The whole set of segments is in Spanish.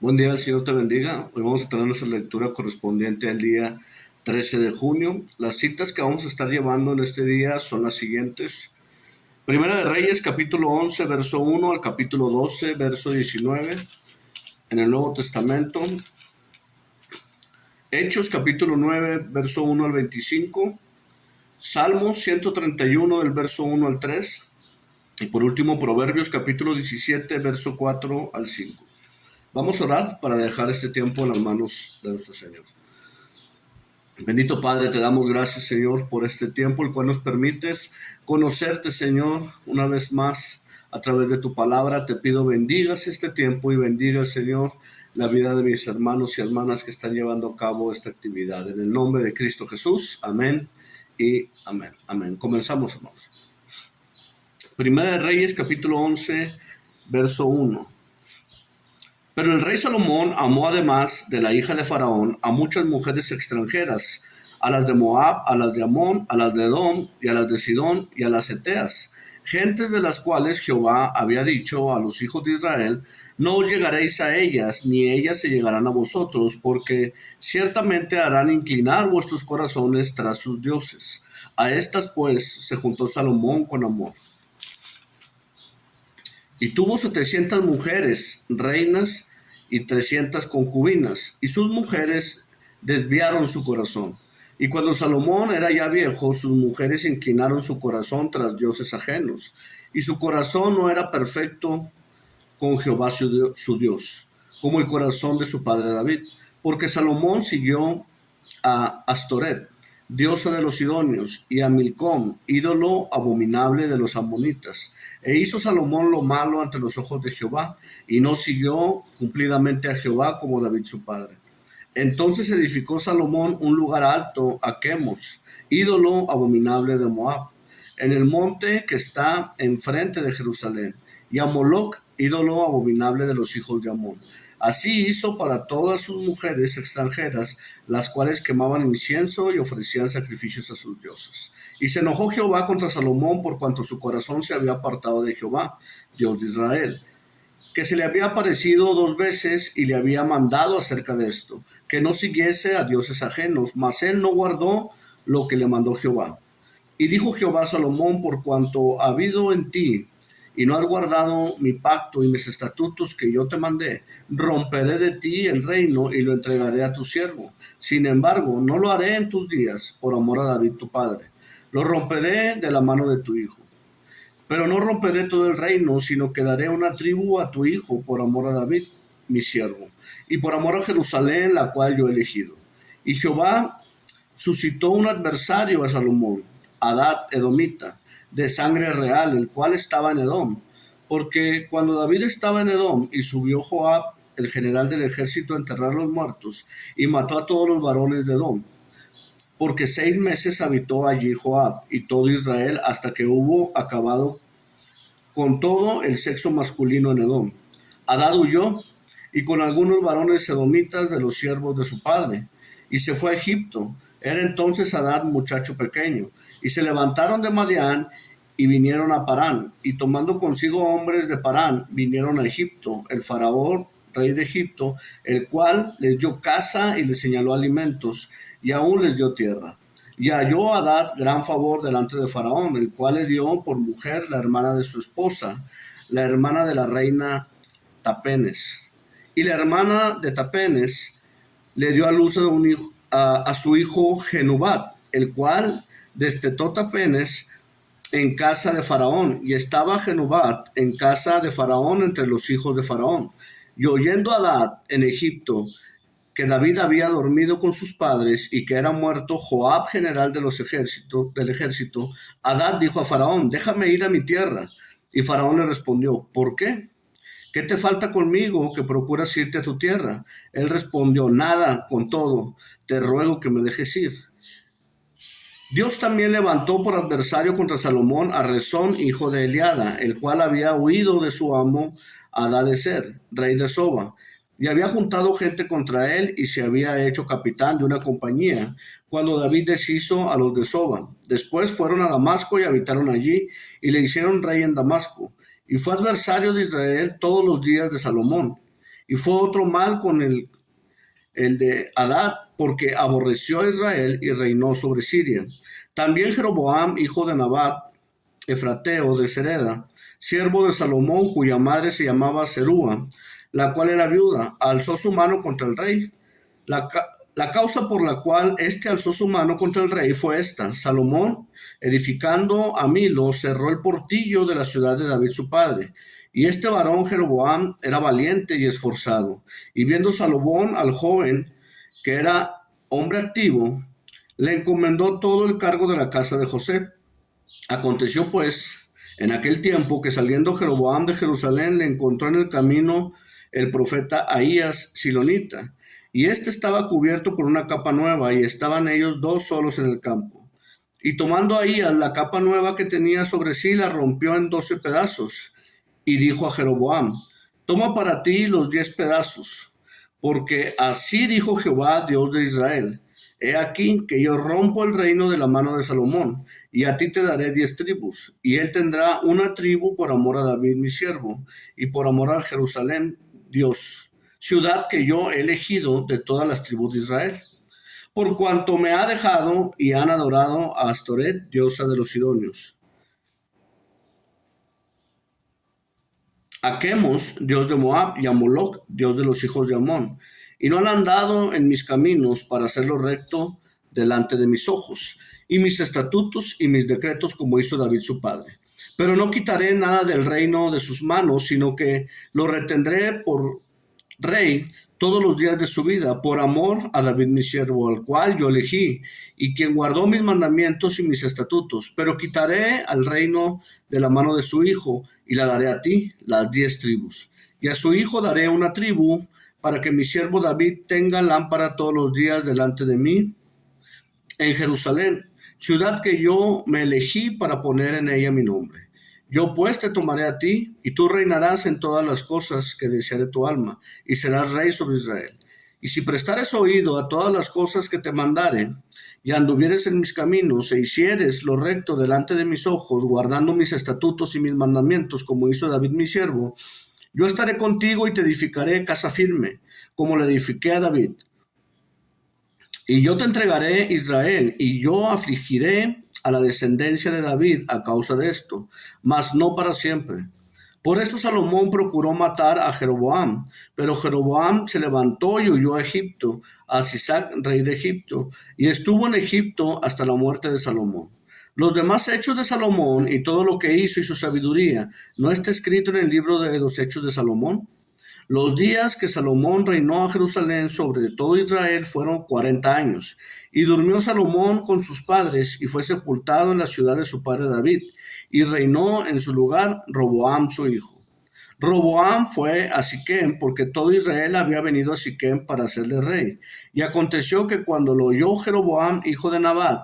Buen día, el Señor te bendiga. Hoy vamos a tener nuestra lectura correspondiente al día 13 de junio. Las citas que vamos a estar llevando en este día son las siguientes. Primera de Reyes, capítulo 11, verso 1 al capítulo 12, verso 19. En el Nuevo Testamento, Hechos, capítulo 9, verso 1 al 25. Salmos 131, del verso 1 al 3. Y por último, Proverbios, capítulo 17, verso 4 al 5. Vamos a orar para dejar este tiempo en las manos de nuestro Señor. Bendito Padre, te damos gracias, Señor, por este tiempo, el cual nos permites conocerte, Señor, una vez más a través de tu palabra. Te pido bendigas este tiempo y bendigas, Señor, la vida de mis hermanos y hermanas que están llevando a cabo esta actividad. En el nombre de Cristo Jesús, amén y amén. Amén. Comenzamos, hermanos. Primera de Reyes, capítulo 11, verso 1. Pero el rey Salomón amó, además de la hija de Faraón, a muchas mujeres extranjeras, a las de Moab, a las de Amón, a las de Edom, y a las de Sidón, y a las Eteas, gentes de las cuales Jehová había dicho a los hijos de Israel: no os llegaréis a ellas, ni ellas se llegarán a vosotros, porque ciertamente harán inclinar vuestros corazones tras sus dioses. A estas pues se juntó Salomón con amor. Y tuvo 700 mujeres, reinas, y 300 concubinas, y sus mujeres desviaron su corazón. Y cuando Salomón era ya viejo, sus mujeres inclinaron su corazón tras dioses ajenos, y su corazón no era perfecto con Jehová su Dios, como el corazón de su padre David, porque Salomón siguió a Astoret, diosa de los sidonios, y a Milcom, ídolo abominable de los amonitas. E hizo Salomón lo malo ante los ojos de Jehová, y no siguió cumplidamente a Jehová como David su padre. Entonces edificó Salomón un lugar alto a Quemos, ídolo abominable de Moab, en el monte que está enfrente de Jerusalén, y a Moloc, ídolo abominable de los hijos de Amón. Así hizo para todas sus mujeres extranjeras, las cuales quemaban incienso y ofrecían sacrificios a sus dioses. Y se enojó Jehová contra Salomón por cuanto su corazón se había apartado de Jehová, Dios de Israel, que se le había aparecido 2 veces y le había mandado acerca de esto, que no siguiese a dioses ajenos, mas él no guardó lo que le mandó Jehová. Y dijo Jehová a Salomón: por cuanto ha habido en ti y no has guardado mi pacto y mis estatutos que yo te mandé, romperé de ti el reino y lo entregaré a tu siervo. Sin embargo, no lo haré en tus días, por amor a David tu padre. Lo romperé de la mano de tu hijo. Pero no romperé todo el reino, sino que daré una tribu a tu hijo por amor a David, mi siervo, y por amor a Jerusalén, la cual yo he elegido. Y Jehová suscitó un adversario a Salomón, Hadad edomita, de sangre real, el cual estaba en Edom. Porque cuando David estaba en Edom y subió Joab, el general del ejército, a enterrar los muertos, y mató a todos los varones de Edom, porque 6 meses habitó allí Joab y todo Israel hasta que hubo acabado con todo el sexo masculino en Edom. Hadad huyó y con algunos varones edomitas de los siervos de su padre, y se fue a Egipto. Era entonces Hadad muchacho pequeño. Y se levantaron de Madián y vinieron a Parán, y tomando consigo hombres de Parán, vinieron a Egipto, el faraón, rey de Egipto, el cual les dio casa y les señaló alimentos, y aún les dio tierra. Y halló Hadad gran favor delante de Faraón, el cual le dio por mujer la hermana de su esposa, la hermana de la reina Tapenes. Y la hermana de Tapenes le dio a luz a su hijo Genubat, el cual destetó Tapenes en casa de Faraón, y estaba Genubat en casa de Faraón entre los hijos de Faraón. Y oyendo Hadad en Egipto que David había dormido con sus padres y que era muerto Joab, general del ejército, Hadad dijo a Faraón: déjame ir a mi tierra. Y Faraón le respondió: ¿por qué? ¿Qué te falta conmigo que procuras irte a tu tierra? Él respondió: nada, con todo, te ruego que me dejes ir. Dios también levantó por adversario contra Salomón a Rezón, hijo de Eliada, el cual había huido de su amo Hadadezer, rey de Soba, y había juntado gente contra él y se había hecho capitán de una compañía, cuando David deshizo a los de Soba. Después fueron a Damasco y habitaron allí, y le hicieron rey en Damasco, y fue adversario de Israel todos los días de Salomón. Y fue otro mal con el de Hadad, porque aborreció a Israel y reinó sobre Siria. También Jeroboam, hijo de Nabat, efrateo de Sereda, siervo de Salomón, cuya madre se llamaba Serúa, la cual era viuda, alzó su mano contra el rey. La, la causa por la cual éste alzó su mano contra el rey fue esta: Salomón, edificando a Milo, cerró el portillo de la ciudad de David su padre. Y este varón Jeroboam era valiente y esforzado. Y viendo Salomón al joven, que era hombre activo, le encomendó todo el cargo de la casa de José. Aconteció pues en aquel tiempo que saliendo Jeroboam de Jerusalén le encontró en el camino el profeta Ahías Silonita, y éste estaba cubierto con una capa nueva, y estaban ellos dos solos en el campo. Y tomando Ahías la capa nueva que tenía sobre sí, la rompió en 12 pedazos, y dijo a Jeroboam: toma para ti los 10 pedazos, porque así dijo Jehová, Dios de Israel: he aquí que yo rompo el reino de la mano de Salomón, y a ti te daré 10 tribus, y él tendrá una tribu por amor a David mi siervo, y por amor a Jerusalén, Dios, ciudad que yo he elegido de todas las tribus de Israel. Por cuanto me ha dejado y han adorado a Astoret, diosa de los sidonios, a Chemos, dios de Moab, y a Moloc, dios de los hijos de Amón, y no han andado en mis caminos para hacerlo recto delante de mis ojos, y mis estatutos y mis decretos como hizo David su padre. Pero no quitaré nada del reino de sus manos, sino que lo retendré por rey todos los días de su vida, por amor a David mi siervo, al cual yo elegí, y quien guardó mis mandamientos y mis estatutos. Pero quitaré al reino de la mano de su hijo, y la daré a ti, las 10 tribus. Y a su hijo daré una tribu, para que mi siervo David tenga lámpara todos los días delante de mí en Jerusalén, ciudad que yo me elegí para poner en ella mi nombre. Yo pues te tomaré a ti, y tú reinarás en todas las cosas que deseare tu alma, y serás rey sobre Israel. Y si prestares oído a todas las cosas que te mandare, y anduvieres en mis caminos, e hicieres lo recto delante de mis ojos, guardando mis estatutos y mis mandamientos, como hizo David mi siervo, yo estaré contigo y te edificaré casa firme, como le edifiqué a David. Y yo te entregaré Israel, y yo afligiré a la descendencia de David a causa de esto, mas no para siempre. Por esto Salomón procuró matar a Jeroboam, pero Jeroboam se levantó y huyó a Egipto, a Sisac, rey de Egipto, y estuvo en Egipto hasta la muerte de Salomón. Los demás hechos de Salomón y todo lo que hizo y su sabiduría, ¿no está escrito en el libro de los hechos de Salomón? Los días que Salomón reinó a Jerusalén sobre todo Israel fueron 40 años, y durmió Salomón con sus padres, y fue sepultado en la ciudad de su padre David, y reinó en su lugar Roboam su hijo. Roboam fue a Siquem, porque todo Israel había venido a Siquem para hacerle rey. Y aconteció que cuando lo oyó Jeroboam, hijo de Nabat,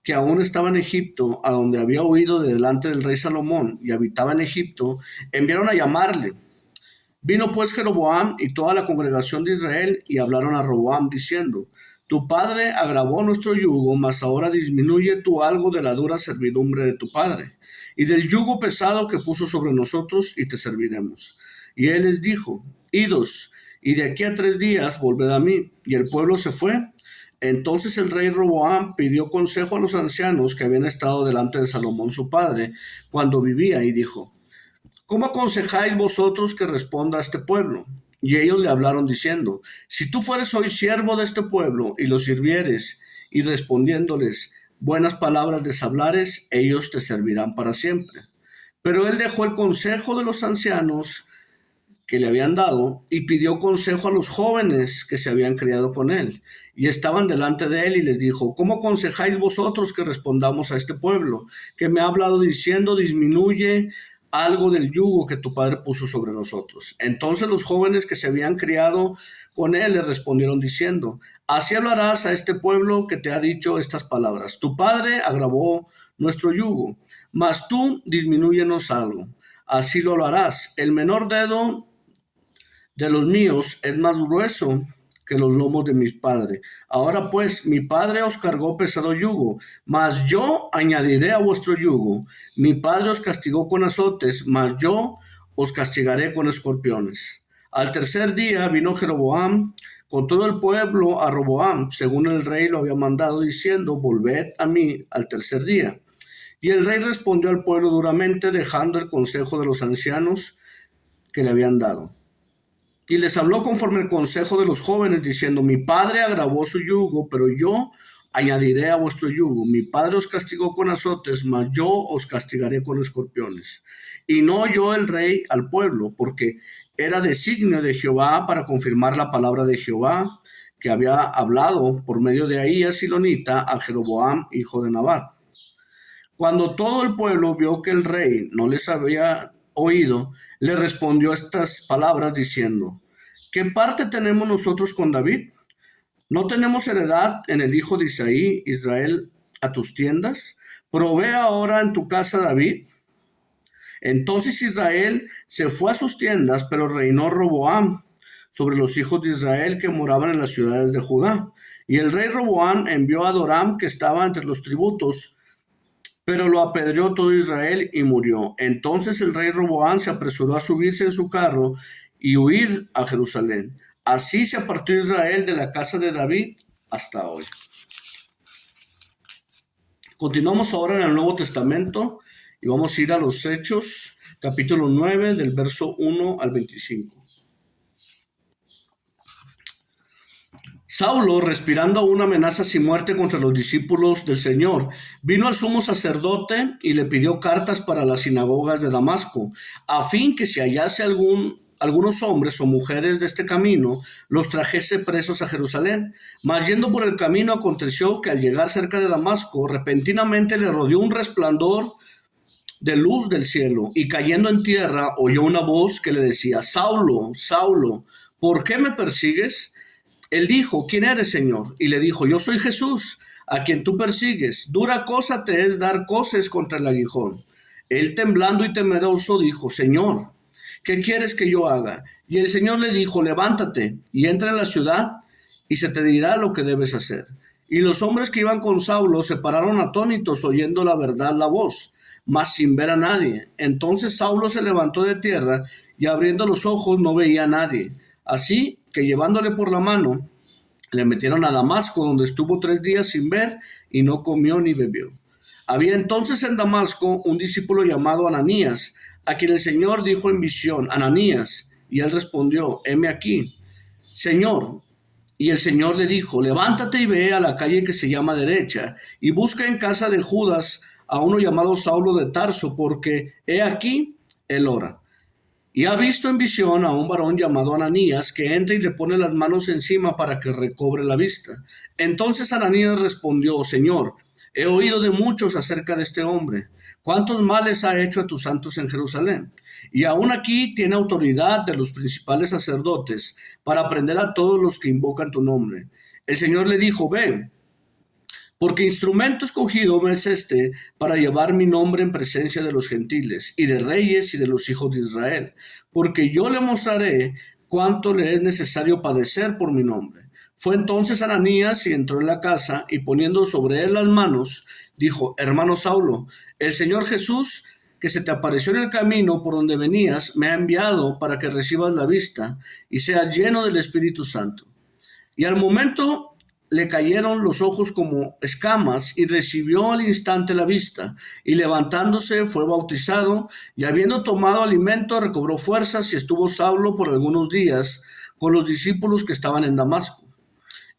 que aún estaba en Egipto, a donde había huido de delante del rey Salomón, y habitaba en Egipto, enviaron a llamarle. Vino pues Jeroboam y toda la congregación de Israel, y hablaron a Roboam diciendo: tu padre agravó nuestro yugo, mas ahora disminuye tú algo de la dura servidumbre de tu padre, y del yugo pesado que puso sobre nosotros, y te serviremos. Y él les dijo: idos, y de aquí a 3 días volved a mí. Y el pueblo se fue. Entonces el rey Roboam pidió consejo a los ancianos que habían estado delante de Salomón su padre cuando vivía, y dijo: ¿cómo aconsejáis vosotros que responda a este pueblo? Y ellos le hablaron diciendo: si tú fueres hoy siervo de este pueblo y los sirvieres, y respondiéndoles buenas palabras les hablares, ellos te servirán para siempre. Pero él dejó el consejo de los ancianos que le habían dado, y pidió consejo a los jóvenes que se habían criado con él, y estaban delante de él, y les dijo: ¿cómo aconsejáis vosotros que respondamos a este pueblo, que me ha hablado diciendo: disminuye algo del yugo que tu padre puso sobre nosotros? Entonces los jóvenes que se habían criado con él le respondieron diciendo: así hablarás a este pueblo que te ha dicho estas palabras: tu padre agravó nuestro yugo, mas tú disminúyenos algo. Así lo harás. El menor dedo de los míos es más grueso que los lomos de mi padre. Ahora pues, mi padre os cargó pesado yugo, mas yo añadiré a vuestro yugo. Mi padre os castigó con azotes, mas yo os castigaré con escorpiones. Al tercer día vino Jeroboam con todo el pueblo a Roboam, según el rey lo había mandado, diciendo: volved a mí al tercer día. Y el rey respondió al pueblo duramente, dejando el consejo de los ancianos que le habían dado. Y les habló conforme el consejo de los jóvenes, diciendo: mi padre agravó su yugo, pero yo añadiré a vuestro yugo. Mi padre os castigó con azotes, mas yo os castigaré con escorpiones. Y no oyó el rey al pueblo, porque era designio de Jehová para confirmar la palabra de Jehová, que había hablado por medio de Ahías silonita a Jeroboam, hijo de Nabat. Cuando todo el pueblo vio que el rey no les había oído, le respondió estas palabras diciendo: ¿qué parte tenemos nosotros con David? ¿No tenemos heredad en el hijo de Isaí, Israel, a tus tiendas? Provee ahora en tu casa David. Entonces Israel se fue a sus tiendas, pero reinó Roboam sobre los hijos de Israel que moraban en las ciudades de Judá. Y el rey Roboam envió a Adoram, que estaba entre los tributos, pero lo apedreó todo Israel y murió. Entonces el rey Roboam se apresuró a subirse en su carro y huir a Jerusalén. Así se apartó Israel de la casa de David hasta hoy. Continuamos ahora en el Nuevo Testamento y vamos a ir a los Hechos, capítulo 9, del verso 1 al 25. Saulo, respirando una amenaza sin muerte contra los discípulos del Señor, vino al sumo sacerdote y le pidió cartas para las sinagogas de Damasco, a fin que si hallase algunos hombres o mujeres de este camino, los trajese presos a Jerusalén. Mas yendo por el camino, aconteció que al llegar cerca de Damasco, repentinamente le rodeó un resplandor de luz del cielo, y cayendo en tierra, oyó una voz que le decía: Saulo, Saulo, ¿por qué me persigues? Él dijo: ¿quién eres, Señor? Y le dijo: yo soy Jesús, a quien tú persigues. Dura cosa te es dar coces contra el aguijón. Él, temblando y temeroso, dijo: Señor, ¿qué quieres que yo haga? Y el Señor le dijo: levántate y entra en la ciudad, y se te dirá lo que debes hacer. Y los hombres que iban con Saulo se pararon atónitos, oyendo la verdad la voz, mas sin ver a nadie. Entonces Saulo se levantó de tierra, y abriendo los ojos no veía a nadie. Así que, llevándole por la mano, le metieron a Damasco, donde estuvo 3 días sin ver, y no comió ni bebió. Había entonces en Damasco un discípulo llamado Ananías, a quien el Señor dijo en visión: Ananías. Y él respondió: heme aquí, Señor. Y el Señor le dijo: levántate y ve a la calle que se llama Derecha, y busca en casa de Judas a uno llamado Saulo de Tarso, porque he aquí, él ora. Y ha visto en visión a un varón llamado Ananías, que entra y le pone las manos encima para que recobre la vista. Entonces Ananías respondió: Señor, he oído de muchos acerca de este hombre, cuántos males ha hecho a tus santos en Jerusalén. Y aún aquí tiene autoridad de los principales sacerdotes para prender a todos los que invocan tu nombre. El Señor le dijo: ve, porque instrumento escogido me es este para llevar mi nombre en presencia de los gentiles y de reyes y de los hijos de Israel, porque yo le mostraré cuánto le es necesario padecer por mi nombre. Fue entonces Ananías y entró en la casa, y poniendo sobre él las manos, dijo: hermano Saulo, el Señor Jesús, que se te apareció en el camino por donde venías, me ha enviado para que recibas la vista y seas lleno del Espíritu Santo. Y al momento le cayeron los ojos como escamas, y recibió al instante la vista, y levantándose fue bautizado, y habiendo tomado alimento recobró fuerzas, y estuvo Saulo por algunos días con los discípulos que estaban en Damasco.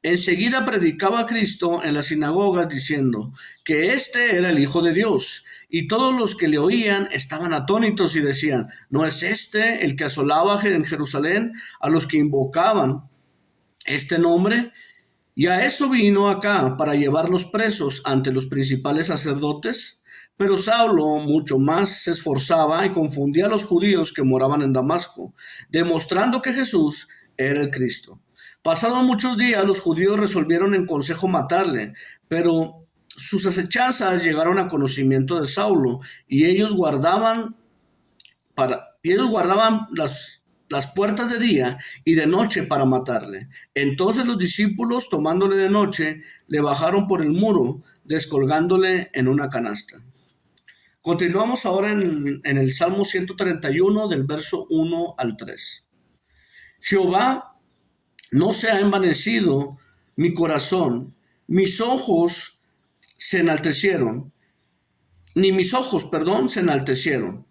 Enseguida predicaba a Cristo en las sinagogas, diciendo que éste era el Hijo de Dios, y todos los que le oían estaban atónitos y decían: ¿no es este el que asolaba en Jerusalén a los que invocaban este nombre? Y a eso vino acá, para llevarlos presos ante los principales sacerdotes. Pero Saulo mucho más se esforzaba y confundía a los judíos que moraban en Damasco, demostrando que Jesús era el Cristo. Pasados muchos días, los judíos resolvieron en consejo matarle, pero sus acechanzas llegaron a conocimiento de Saulo, y ellos guardaban las puertas de día y de noche para matarle. Entonces los discípulos, tomándole de noche, le bajaron por el muro, descolgándole en una canasta. Continuamos ahora en el Salmo 131, del verso 1 al 3. Jehová, no se ha envanecido mi corazón, mis ojos se enaltecieron, ni mis ojos, perdón, se enaltecieron,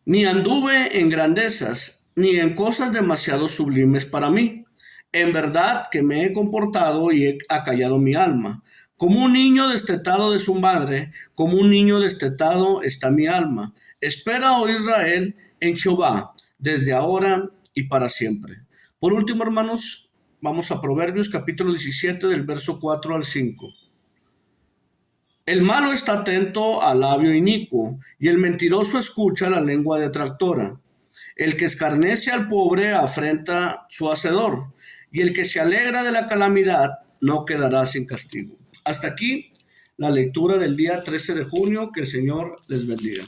ni anduve en grandezas, ni en cosas demasiado sublimes para mí. En verdad que me he comportado y he acallado mi alma. Como un niño destetado de su madre, como un niño destetado está mi alma. Espera, oh Israel, en Jehová, desde ahora y para siempre. Por último, hermanos, vamos a Proverbios capítulo 17 del verso 4 al 5. El malo está atento al labio inicuo, y el mentiroso escucha la lengua detractora. El que escarnece al pobre afrenta su hacedor, y el que se alegra de la calamidad no quedará sin castigo. Hasta aquí la lectura del día 13 de junio. Que el Señor les bendiga.